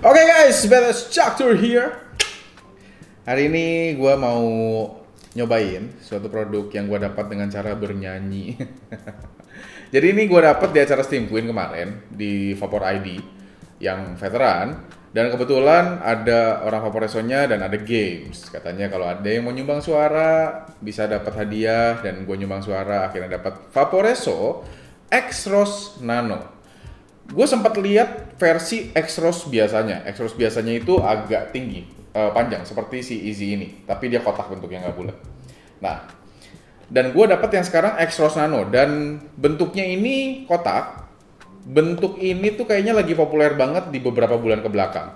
Oke guys, better structure here. Hari ini gue mau nyobain suatu produk yang gue dapat dengan cara bernyanyi. Jadi ini gue dapat di acara Steam Queen kemarin di Vapor ID yang veteran, dan kebetulan ada orang Vaporeso-nya dan ada games. Katanya kalau ada yang mau nyumbang suara bisa dapat hadiah, dan gue nyumbang suara akhirnya dapat Vaporeso X-Rose Nano. Gue sempat lihat versi X-Rose biasanya. X-Rose biasanya itu agak tinggi, panjang seperti si Easy ini, tapi dia kotak bentuknya, nggak bulat. Nah, dan gue dapat yang sekarang X-Rose Nano, dan bentuknya ini kotak. Bentuk ini tuh kayaknya lagi populer banget di beberapa bulan ke belakang.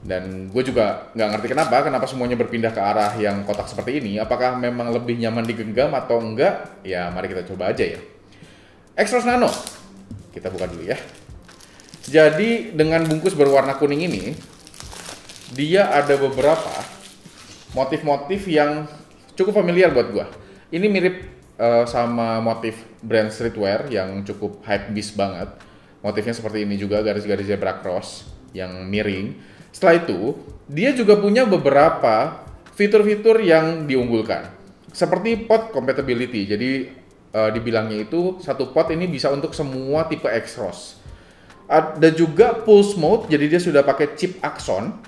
Dan gue juga nggak ngerti kenapa semuanya berpindah ke arah yang kotak seperti ini. Apakah memang lebih nyaman digenggam atau enggak? Ya mari kita coba aja ya. X-Rose Nano, kita buka dulu ya. Jadi dengan bungkus berwarna kuning ini, dia ada beberapa motif-motif yang cukup familiar buat gua. Ini mirip sama motif brand streetwear yang cukup hype beast banget. Motifnya seperti ini juga, garis-garis zebra cross yang miring. Setelah itu, dia juga punya beberapa fitur-fitur yang diunggulkan. Seperti pot compatibility. Jadi dibilangnya itu satu pot ini bisa untuk semua tipe X-Rose. Ada juga pulse mode, jadi dia sudah pakai chip Axon.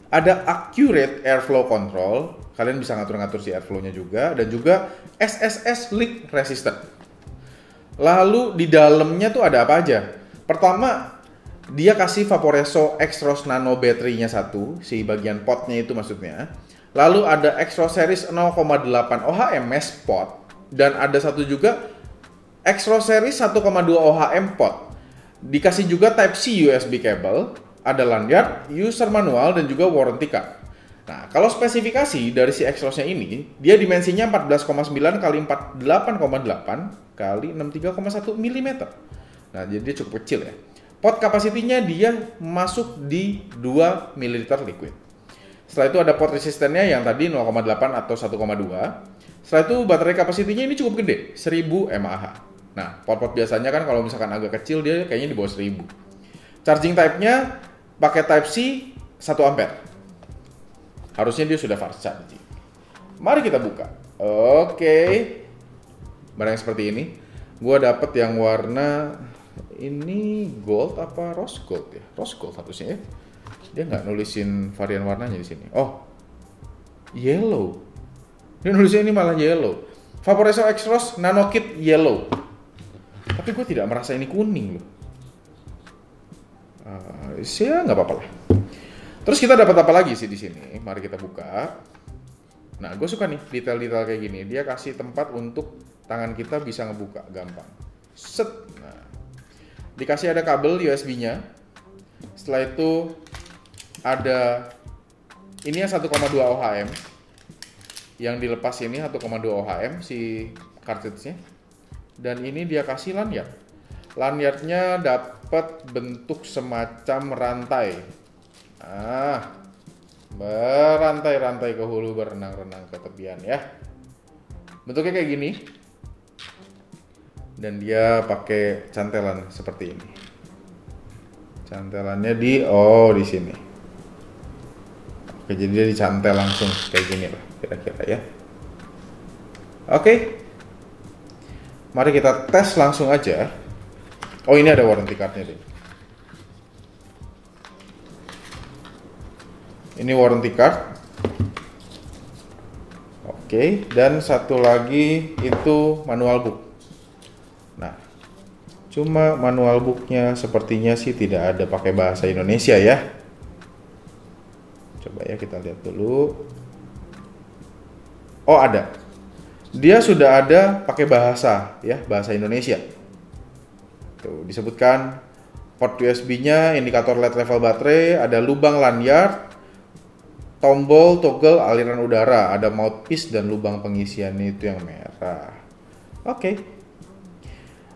Ada accurate airflow control, kalian bisa ngatur-ngatur si airflow-nya juga, dan juga SSS leak resistant. Lalu di dalamnya tuh ada apa aja? Pertama, dia kasih Vaporeso X-Rose Nano baterainya satu, si bagian potnya itu maksudnya. Lalu ada X-Rose series 0,8 OHM mesh pot, dan ada satu juga X-Rose series 1,2 OHM pot. Dikasih juga Type-C USB cable, ada lanyard, user manual, dan juga warranty card. Nah, kalau spesifikasi dari si X-Rose-nya ini, dia dimensinya 14,9 x 48,8 x 63,1 mm. Nah, jadi dia cukup kecil ya. Pot kapasitinya dia masuk di 2 ml liquid. Setelah itu ada pot resistennya yang tadi 0,8 atau 1,2. Setelah itu baterai kapasitinya ini cukup gede, 1000 mAh. Nah, pot-pot biasanya kan kalau misalkan agak kecil dia kayaknya di bawah 1000. Charging type-nya pakai Type-C 1 ampere. Harusnya dia sudah fast charging. Mari kita buka. Oke. Barang seperti ini. Gua dapet yang warna ini gold apa rose gold ya? Rose gold harusnya ya. Dia nggak nulisin varian warnanya di sini. Oh, yellow. Dia nulisnya ini malah yellow. Vaporeso X-Rose Nano Kit Yellow. Tapi gue tidak merasa ini kuning loh. Ya nggak apa-apa lah. Terus kita dapat apa lagi sih di sini? Mari kita buka. Nah, gue suka nih detail-detail kayak gini. Dia kasih tempat untuk tangan kita bisa ngebuka gampang. Set. Nah, dikasih ada kabel USB-nya. Setelah itu ada ini yang 1,2 OHM. Yang dilepas ini 1,2 OHM si cartridge-nya. Dan ini dia kasih lanyard. Lanyardnya dapat bentuk semacam rantai. Berantai-rantai ke hulu, berenang-renang ke tepian ya. Bentuknya kayak gini. Dan dia pakai cantelan seperti ini. Cantelannya di sini. Oke, jadi dia dicantel langsung kayak gini lah kira-kira ya. Oke. Mari kita tes langsung aja. Oh, ini ada warranty card-nya deh. Ini warranty card. Oke, dan satu lagi itu manual book. Nah, cuma manual booknya sepertinya sih tidak ada pakai bahasa Indonesia ya. Coba ya kita lihat dulu. Oh, ada. Dia sudah ada pakai bahasa bahasa Indonesia. Tuh disebutkan port USB-nya, indikator LED level baterai, ada lubang lanyard, tombol toggle aliran udara, ada mouthpiece dan lubang pengisiannya itu yang merah. Oke.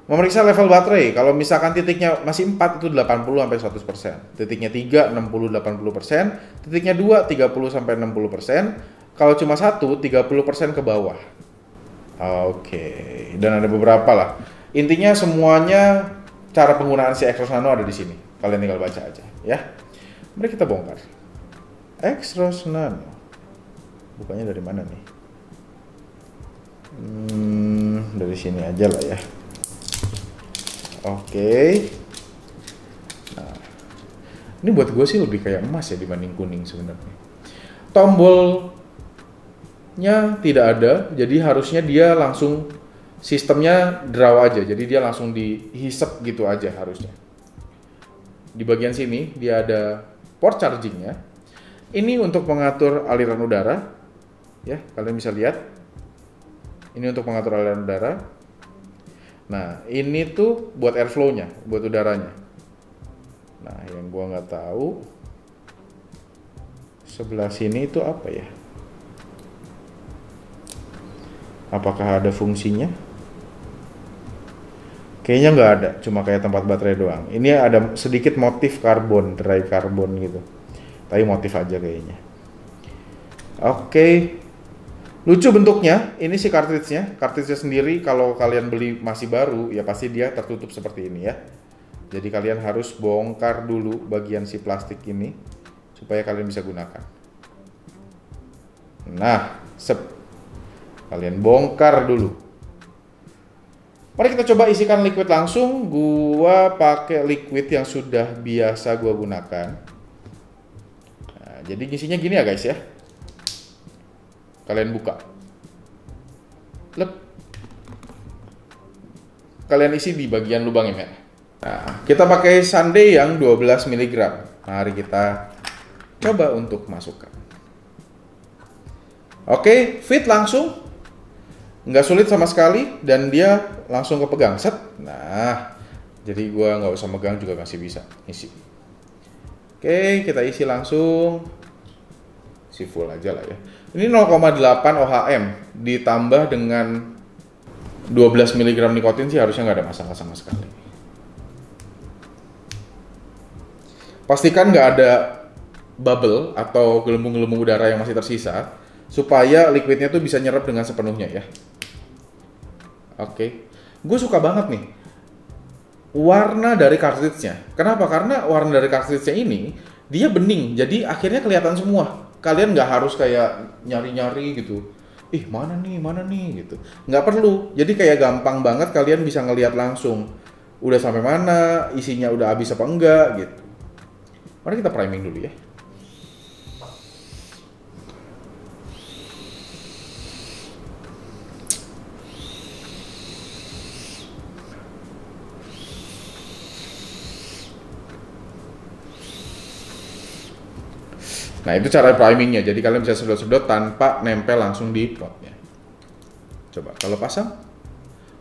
Memeriksa level baterai, kalau misalkan titiknya masih 4 itu 80 sampai 100%. Titiknya 3 60 80%, titiknya 2 30 sampai 60%. Kalau cuma 1 30% ke bawah. Oke, dan ada beberapa lah. Intinya semuanya cara penggunaan si X-Rose Nano ada di sini. Kalian tinggal baca aja ya. Mari kita bongkar. Extros Nano. Bukanya dari mana nih? Dari sini aja lah ya. Oke. Nah, ini buat gue sih lebih kayak emas ya dibanding kuning sebenarnya. Tombolnya tidak ada, jadi harusnya dia langsung sistemnya draw aja, jadi dia langsung dihisap gitu aja harusnya. Di bagian sini dia ada port chargingnya. Ini untuk mengatur aliran udara, ya kalian bisa lihat. Ini untuk mengatur aliran udara. Nah ini tuh buat airflow-nya, buat udaranya. Nah yang gua nggak tahu sebelah sini itu apa ya? Apakah ada fungsinya? Kayaknya nggak ada, cuma kayak tempat baterai doang. Ini ada sedikit motif karbon, dry karbon gitu. Tapi motif aja kayaknya. Oke. Lucu bentuknya, ini sih cartridge-nya. Cartridge-nya sendiri kalau kalian beli masih baru, ya pasti dia tertutup seperti ini ya. Jadi kalian harus bongkar dulu bagian si plastik ini, supaya kalian bisa gunakan. Nah, kalian bongkar dulu. Mari kita coba isikan liquid langsung. Gua pakai liquid yang sudah biasa gua gunakan. Nah, jadi isinya gini ya guys ya. Kalian buka. Lep. Kalian isi di bagian lubang ini. Nah, kita pakai sundae yang 12 mg. Mari kita coba untuk masukkan. Oke, fit langsung. Nggak sulit sama sekali dan dia langsung kepegang set. Nah, jadi gua nggak usah megang juga masih bisa isi. Oke, kita isi langsung. Isi full aja lah ya. Ini 0,8 ohm ditambah dengan 12 mg nikotin sih harusnya nggak ada masalah sama sekali. Pastikan nggak ada bubble atau gelembung-gelembung udara yang masih tersisa supaya liquidnya tuh bisa nyerap dengan sepenuhnya ya. Oke, gue suka banget nih warna dari cartridge-nya. Kenapa? Karena warna dari cartridge-nya ini dia bening, jadi akhirnya kelihatan semua. Kalian nggak harus kayak nyari-nyari gitu. Mana nih gitu. Nggak perlu. Jadi kayak gampang banget kalian bisa ngelihat langsung. Udah sampai mana, isinya udah habis apa enggak gitu. Mari kita priming dulu ya. Nah itu cara primingnya, jadi kalian bisa sedot-sedot tanpa nempel langsung di potnya. Coba kalau pasang.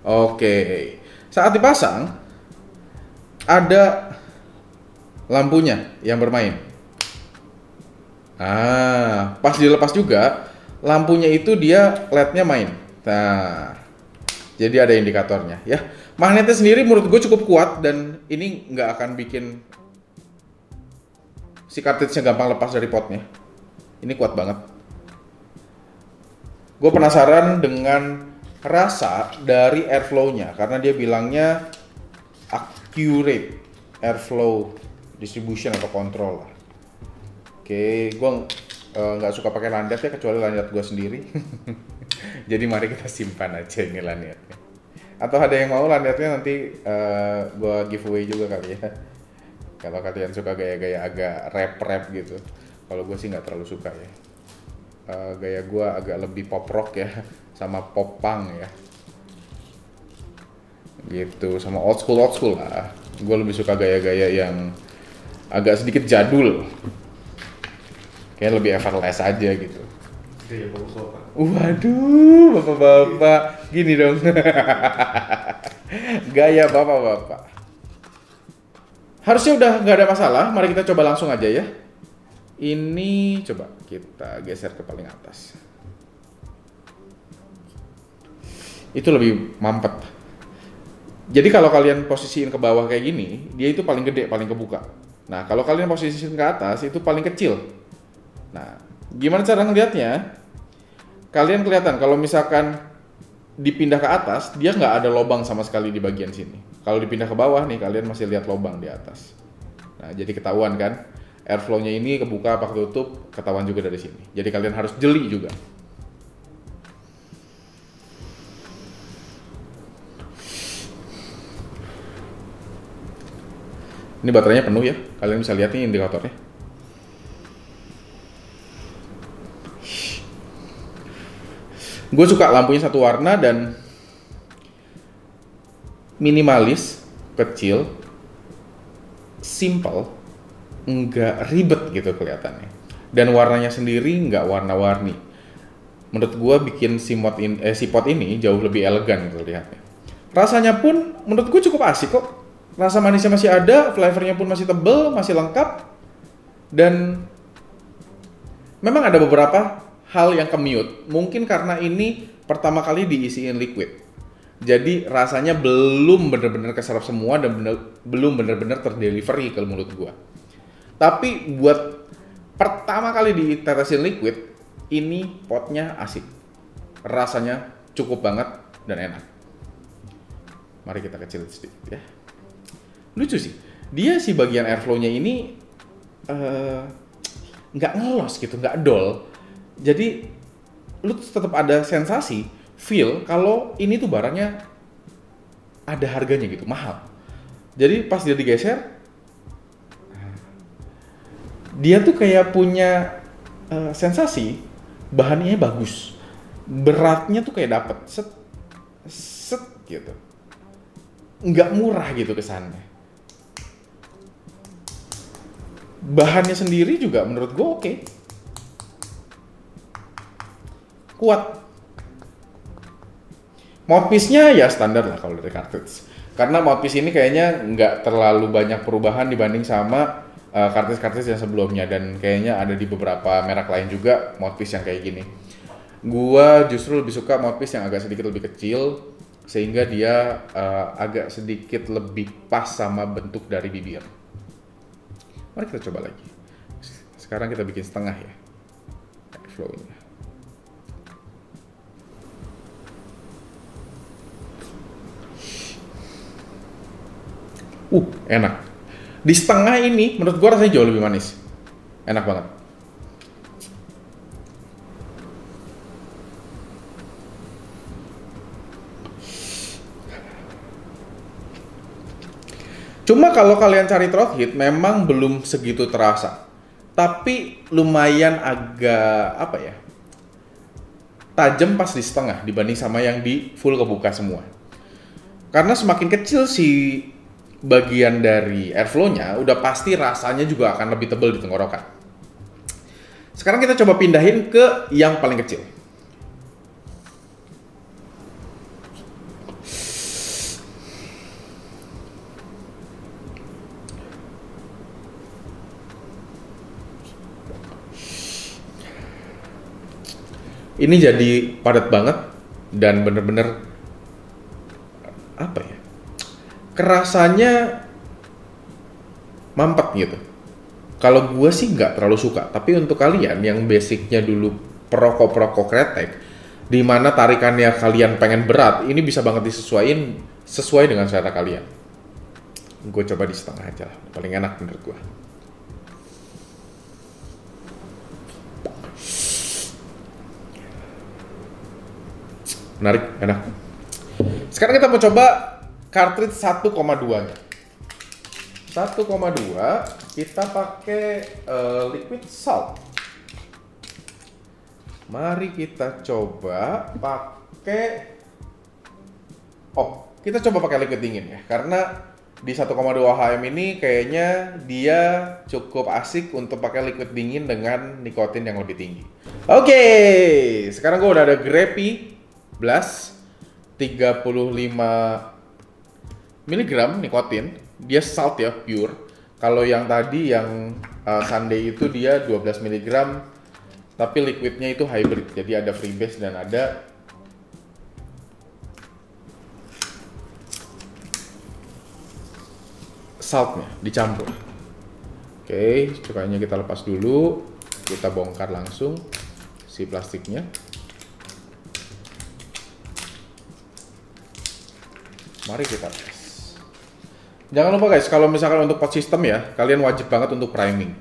Oke, saat dipasang ada lampunya yang bermain. Pas dilepas juga lampunya itu dia LED-nya main. Nah, jadi ada indikatornya ya. Magnetnya sendiri menurut gue cukup kuat dan ini nggak akan bikin si cartridge-nya gampang lepas dari potnya. Ini kuat banget. Gue penasaran dengan rasa dari airflow-nya karena dia bilangnya accurate airflow distribution atau control lah. Oke, gue nggak suka pakai lanyard ya kecuali lanyard gue sendiri. Jadi mari kita simpan aja ini lanyardnya. Atau ada yang mau lanyardnya nanti gue giveaway juga kali ya. Kalau kalian suka gaya-gaya agak rap gitu. Kalau gue sih nggak terlalu suka ya. Gaya gue agak lebih pop rock ya, sama pop punk ya. Gitu, sama old school lah. Gue lebih suka gaya-gaya yang agak sedikit jadul. Kayak lebih effortless aja gitu. Gaya bapak-bapak. Waduh, bapak-bapak. Gini dong. Gaya bapak-bapak. Harusnya udah nggak ada masalah, mari kita coba langsung aja ya. Ini coba kita geser ke paling atas. Itu lebih mampet. Jadi kalau kalian posisiin ke bawah kayak gini, dia itu paling gede, paling kebuka. Nah kalau kalian posisiin ke atas, itu paling kecil. Nah gimana cara ngelihatnya? Kalian kelihatan kalau misalkan dipindah ke atas, dia nggak ada lubang sama sekali di bagian sini. Kalau dipindah ke bawah nih, kalian masih lihat lubang di atas. Nah, jadi ketahuan kan? airflow-nya ini kebuka apa ketutup, ketahuan juga dari sini. Jadi kalian harus jeli juga. Ini baterainya penuh ya, kalian bisa lihat nih indikatornya. Gue suka lampunya satu warna dan minimalis, kecil, simple, nggak ribet gitu kelihatannya. Dan warnanya sendiri nggak warna-warni. Menurut gue bikin si pot ini jauh lebih elegan gitu lihatnya. Rasanya pun menurut gue cukup asik kok. Rasa manisnya masih ada, flavornya pun masih tebel, masih lengkap. Dan memang ada beberapa hal yang commute. Mungkin karena ini pertama kali diisiin liquid. Jadi rasanya belum benar-benar keserap semua dan belum benar-benar terdelivery ke mulut gua. Tapi buat pertama kali ditetesin liquid, ini potnya asik. Rasanya cukup banget dan enak. Mari kita kecilin sedikit ya. Lucu sih, dia si bagian airflow-nya ini nggak ngelos gitu, nggak dol. Jadi lu tetap ada sensasi, feel kalau ini tuh barangnya ada harganya gitu, mahal. Jadi pas dia digeser, dia tuh kayak punya sensasi bahannya bagus, beratnya tuh kayak dapet set gitu, nggak murah gitu kesannya. Bahannya sendiri juga menurut gue oke. Kuat. Mouthpiece-nya ya standar lah kalau dari cartridge. Karena mouthpiece ini kayaknya nggak terlalu banyak perubahan dibanding sama cartridge yang sebelumnya. Dan kayaknya ada di beberapa merek lain juga mouthpiece yang kayak gini. Gua justru lebih suka mouthpiece yang agak sedikit lebih kecil. Sehingga dia agak sedikit lebih pas sama bentuk dari bibir. Mari kita coba lagi. Sekarang kita bikin setengah ya airflow-nya. Enak. Di setengah ini menurut gua rasanya jauh lebih manis. Enak banget. Cuma kalau kalian cari throat heat memang belum segitu terasa. Tapi lumayan agak tajam pas di setengah dibanding sama yang di full kebuka semua. Karena semakin kecil si bagian dari airflow-nya, udah pasti rasanya juga akan lebih tebal di tenggorokan. Sekarang kita coba pindahin ke yang paling kecil. Ini jadi padat banget dan bener-bener kerasanya mampet gitu. Kalau gue sih nggak terlalu suka, tapi untuk kalian yang basicnya dulu perokok kretek, di mana tarikannya kalian pengen berat, ini bisa banget disesuaiin sesuai dengan selera kalian. Gue coba di setengah aja lah, paling enak menurut gue. Menarik, enak. Sekarang kita mau coba cartridge 1,2 nya. 1,2 kita pakai liquid salt. Mari kita coba pakai kita coba pakai liquid dingin ya, karena di 1,2 HM ini kayaknya dia cukup asik untuk pakai liquid dingin dengan nikotin yang lebih tinggi. Oke, sekarang gue udah ada Greppi Blast 35 mg nikotin. Dia salt ya, pure. Kalau yang tadi yang Sunday itu dia 12 mg, tapi liquidnya itu hybrid. Jadi ada freebase dan ada saltnya dicampur. Oke, cukainya kita lepas dulu. Kita bongkar langsung si plastiknya. Mari kita tes. Jangan lupa guys, kalau misalkan untuk pot system ya, kalian wajib banget untuk priming.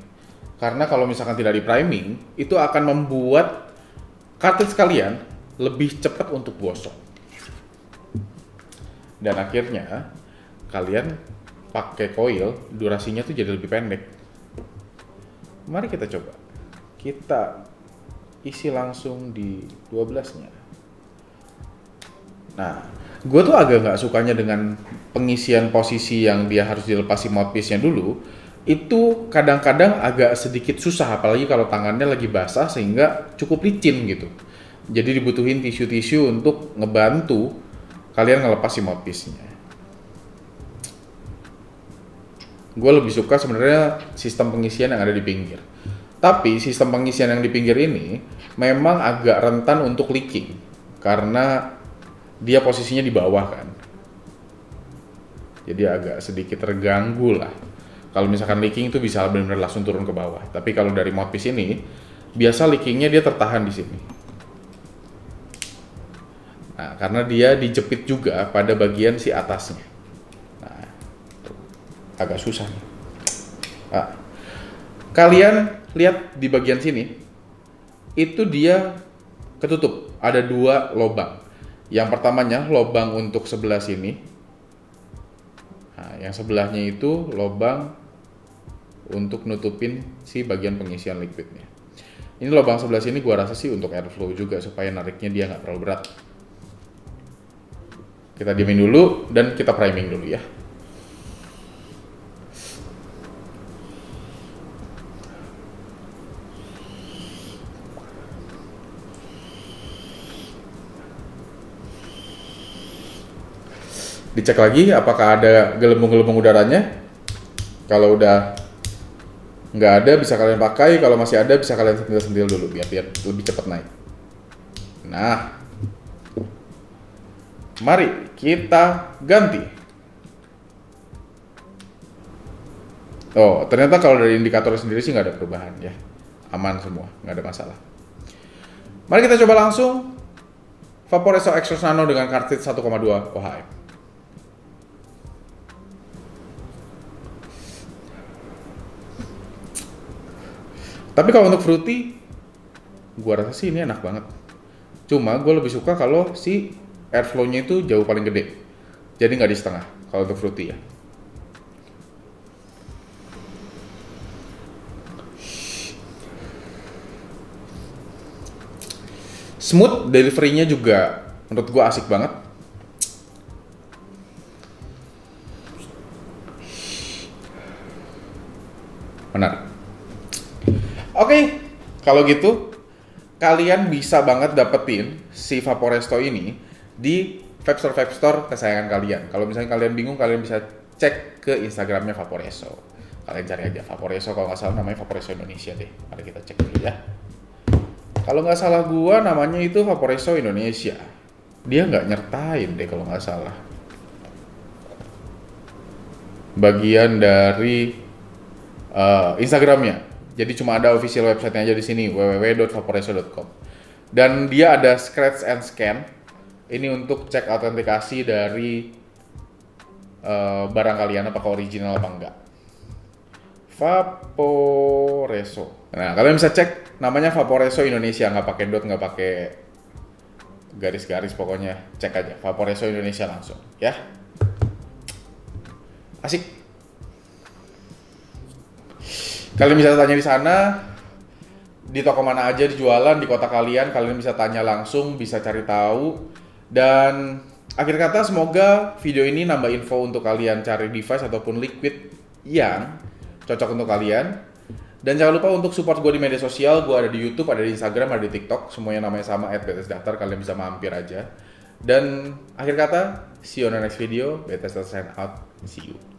Karena kalau misalkan tidak di priming, itu akan membuat cartridge kalian lebih cepat untuk gosok. Dan akhirnya kalian pakai coil, durasinya tuh jadi lebih pendek. Mari kita coba. Kita isi langsung di 12-nya. Nah, gue tuh agak nggak sukanya dengan pengisian posisi yang dia harus dilepasi mouthpiece-nya dulu. Itu kadang-kadang agak sedikit susah, apalagi kalau tangannya lagi basah sehingga cukup licin gitu. Jadi dibutuhin tisu-tisu untuk ngebantu kalian ngelepas si mouthpiece-nya. Gue lebih suka sebenarnya sistem pengisian yang ada di pinggir. Tapi sistem pengisian yang di pinggir ini memang agak rentan untuk leaking karena dia posisinya di bawah kan. Jadi agak sedikit terganggu lah. Kalau misalkan leaking itu bisa benar-benar langsung turun ke bawah. Tapi kalau dari mouthpiece ini, biasa leakingnya dia tertahan di sini. Nah, karena dia dijepit juga pada bagian si atasnya. Nah, tuh, agak susah nih. Nah, kalian lihat di bagian sini, itu dia ketutup. Ada 2 lubang. Yang pertamanya lubang untuk sebelah sini. Nah, yang sebelahnya itu lubang untuk nutupin si bagian pengisian liquidnya. Ini lubang sebelah sini gua rasa sih untuk airflow juga supaya nariknya dia nggak terlalu berat. Kita diemin dulu dan kita priming dulu ya. Dicek lagi apakah ada gelembung-gelembung udaranya. Kalau udah nggak ada bisa kalian pakai, kalau masih ada bisa kalian sentil-sentil dulu biar lebih cepat naik. Nah, mari kita ganti. Oh, ternyata kalau dari indikator sendiri sih nggak ada perubahan ya. Aman semua, nggak ada masalah. Mari kita coba langsung Vaporesso Exos Nano dengan cartridge 1,2 OHM. Tapi kalau untuk fruity, gua rasa sih ini enak banget. Cuma gue lebih suka kalau si airflow-nya itu jauh paling gede. Jadi nggak di setengah kalau untuk fruity ya. Smooth, delivery-nya juga menurut gue asik banget. Menarik. Oke, kalau gitu kalian bisa banget dapetin si Vaporesto ini di vape store kesayangan kalian. Kalau misalnya kalian bingung, kalian bisa cek ke Instagramnya Vaporesso. Kalian cari aja Vaporesso, kalau nggak salah namanya Vaporesso Indonesia deh. Mari kita cek dulu ya. Kalau nggak salah gua namanya itu Vaporesso Indonesia. Dia nggak nyertain deh kalau nggak salah. Bagian dari Instagramnya. Jadi cuma ada official website-nya aja di sini, www.vaporesso.com. Dan dia ada scratch and scan. Ini untuk cek autentikasi dari barang kalian apakah original apa enggak. Vaporesso. Nah, kalian bisa cek namanya Vaporesso Indonesia, nggak pakai dot, nggak pakai garis-garis, pokoknya cek aja Vaporesso Indonesia langsung, ya. Asik. Kalian bisa tanya di sana, di toko mana aja dijualan di kota kalian bisa tanya langsung, bisa cari tahu. Dan akhir kata semoga video ini nambah info untuk kalian cari device ataupun liquid yang cocok untuk kalian. Dan jangan lupa untuk support gue di media sosial, gue ada di YouTube, ada di Instagram, ada di TikTok, semuanya namanya sama @btsdaftar, kalian bisa mampir aja. Dan akhir kata, see you on the next video, btsdaftar sign out, see you.